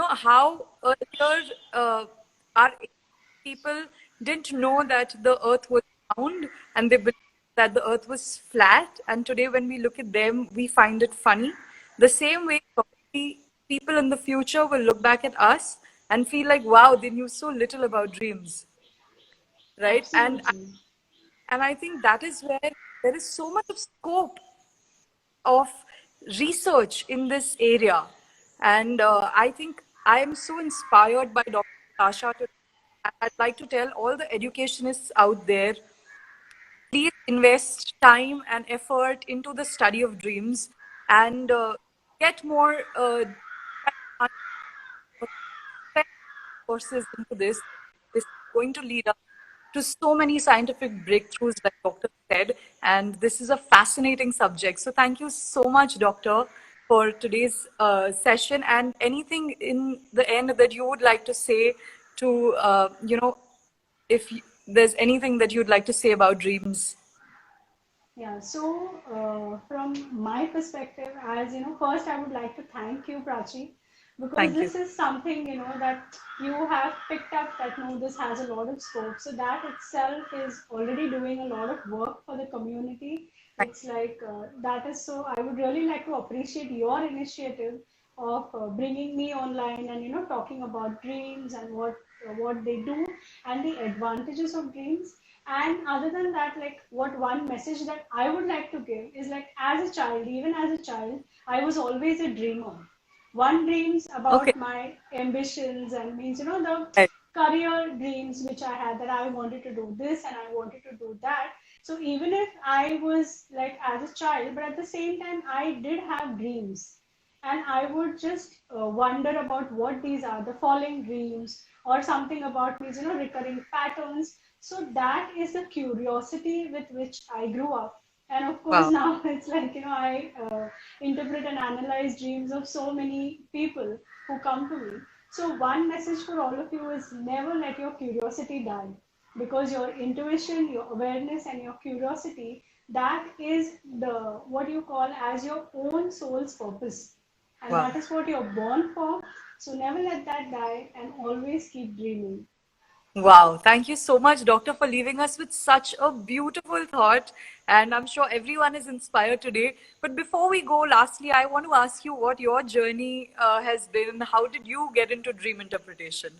how earlier our people didn't know that the earth was round, and they believed that the earth was flat, and today when we look at them we find it funny. The same way probably people in the future will look back at us and feel like, wow, they knew so little about dreams, right? Absolutely. And I think that is where there is so much of scope of research in this area. And I think I am so inspired by Dr. Tasha today. And I'd like to tell all the educationists out there, please invest time and effort into the study of dreams, and get more spend resources into this. This is going to lead us to so many scientific breakthroughs, like Doctor said, and this is a fascinating subject. So thank you so much, Doctor, for today's session. And anything in the end that you would like to say to, if there's anything that you'd like to say about dreams. Yeah, so from my perspective, as you know, first I would like to thank you, Prachi, because Thank you. this is something that you have picked up that no, this has a lot of scope. So that itself is already doing a lot of work for the community. Thank It's like that is so. I would really like to appreciate your initiative of bringing me online and talking about dreams and what they do and the advantages of dreams. And other than that, like what one message that I would like to give is like, as a child, even as a child, I was always a dreamer. One dreams Okay. about my ambitions and means, the Right. career dreams which I had, that I wanted to do this and I wanted to do that. So even if I was like as a child, but at the same time, I did have dreams. And I would just wonder about what these are, the falling dreams, or something about these, recurring patterns. So that is the curiosity with which I grew up. And of course, Wow. now it's like, I interpret and analyze dreams of so many people who come to me. So, one message for all of you is never let your curiosity die, because your intuition, your awareness, and your curiosity, that is the what you call as your own soul's purpose, and Wow. that is what you're born for. So, never let that die and always keep dreaming. Wow, thank you so much, Doctor, for leaving us with such a beautiful thought. And I'm sure everyone is inspired today. But before we go, lastly, I want to ask you what your journey has been. How did you get into dream interpretation?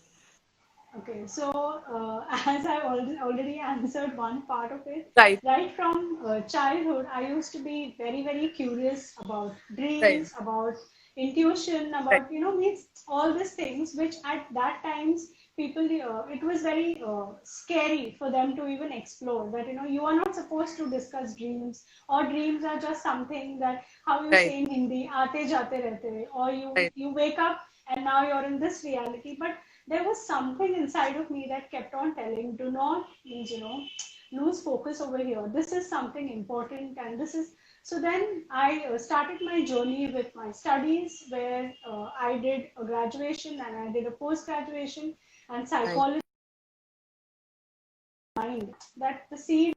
Okay, so as I already answered one part of it, Right, right from childhood, I used to be very, very curious about right, dreams, about intuition, right. about, means all these things which at that times people, it was very scary for them to even explore that, you are not supposed to discuss dreams, or dreams are just something that, how you Right. say in Hindi, aate jate rehte hai, or Right. you wake up and now you're in this reality. But there was something inside of me that kept on telling, do not, means, lose focus over here. This is something important, and this is. So then I started my journey with my studies, where I did a graduation and I did a post graduation, and Right. psychology mind that the seeds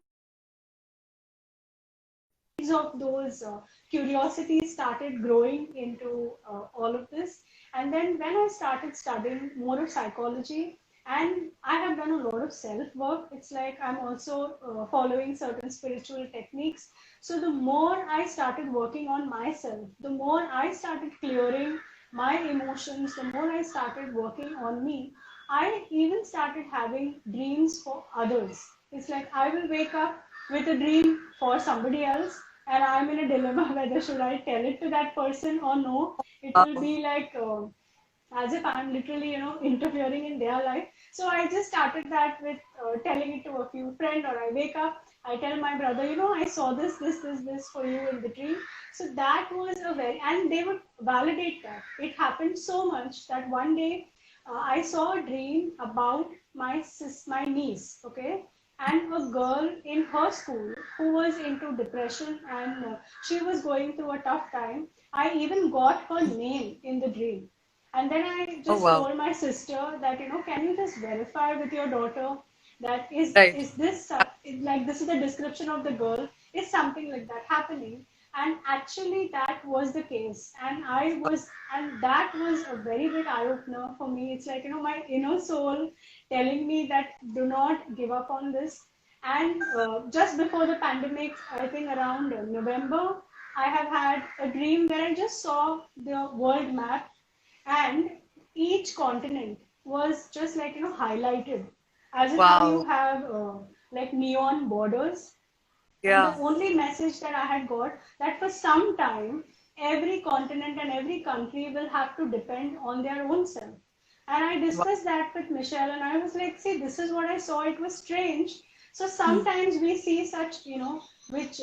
of those curiosities started growing into all of this. And then when I started studying more of psychology, and I have done a lot of self work, it's like I'm also following certain spiritual techniques. So the more I started working on myself, the more I started clearing my emotions, the more I started working on me, I even started having dreams for others. It's like I will wake up with a dream for somebody else, and I'm in a dilemma whether should I tell it to that person or no. It will Wow. be like as if I'm literally, interfering in their life. So I just started that with telling it to a few friends, or I wake up, I tell my brother, I saw this for you in the dream. So that was a very, and they would validate that. It happened so much that one day I saw a dream about my niece, okay, and a girl in her school who was into depression, and she was going through a tough time. I even got her name in the dream. And then I Oh, just wow. told my sister that, can you just verify with your daughter that Right. is this like this is the description of the girl? Is something like that happening? And actually, that was the case. And that was a very big eye opener for me. It's like, my inner soul telling me that do not give up on this. And just before the pandemic, I think around November, I have had a dream where I just saw the world map, and each continent was just like, highlighted, as if how you Wow. have like neon borders. And the Yeah. only message that I had got, that for some time every continent and every country will have to depend on their own self. And I Wow. discussed that with Michelle, and I was like, see, this is what I saw. It was strange. So Hmm. sometimes we see such, which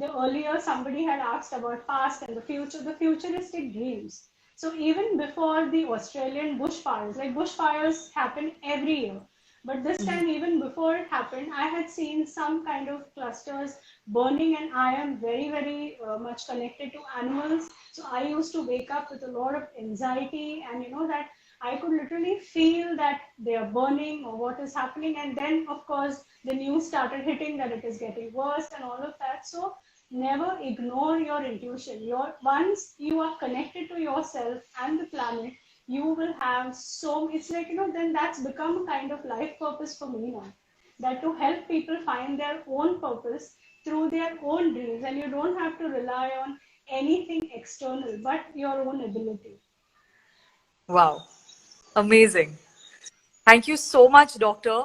the earlier somebody had asked about past and the futuristic dreams. So even before the Australian bushfires, like bushfires happen every year. But this Mhm. time, even before it happened, I had seen some kind of clusters burning, and I am very, very much connected to animals. So I used to wake up with a lot of anxiety, and that I could literally feel that they are burning or what is happening. And then, of course, the news started hitting that it is getting worse and all of that. So never ignore your intuition. Once you are connected to yourself and the planet, you will have so, it's like, then that's become a kind of life purpose for me now, that to help people find their own purpose through their own dreams, and you don't have to rely on anything external but your own ability. Wow. Amazing. Thank you so much, Doctor,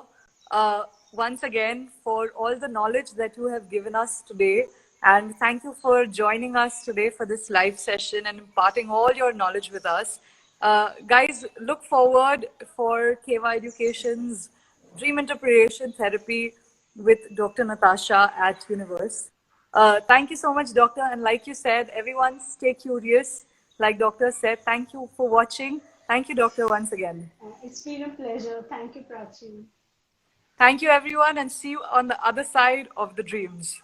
once again for all the knowledge that you have given us today. And thank you for joining us today for this live session and imparting all your knowledge with us. Guys, look forward for KY Education's Dream Interpretation Therapy with Dr. Natasha at Universe. Thank you so much, Doctor. And like you said, everyone stay curious. Like Doctor said, thank you for watching. Thank you, Doctor, once again. It's been a pleasure. Thank you, Prachi. Thank you, everyone, and see you on the other side of the dreams.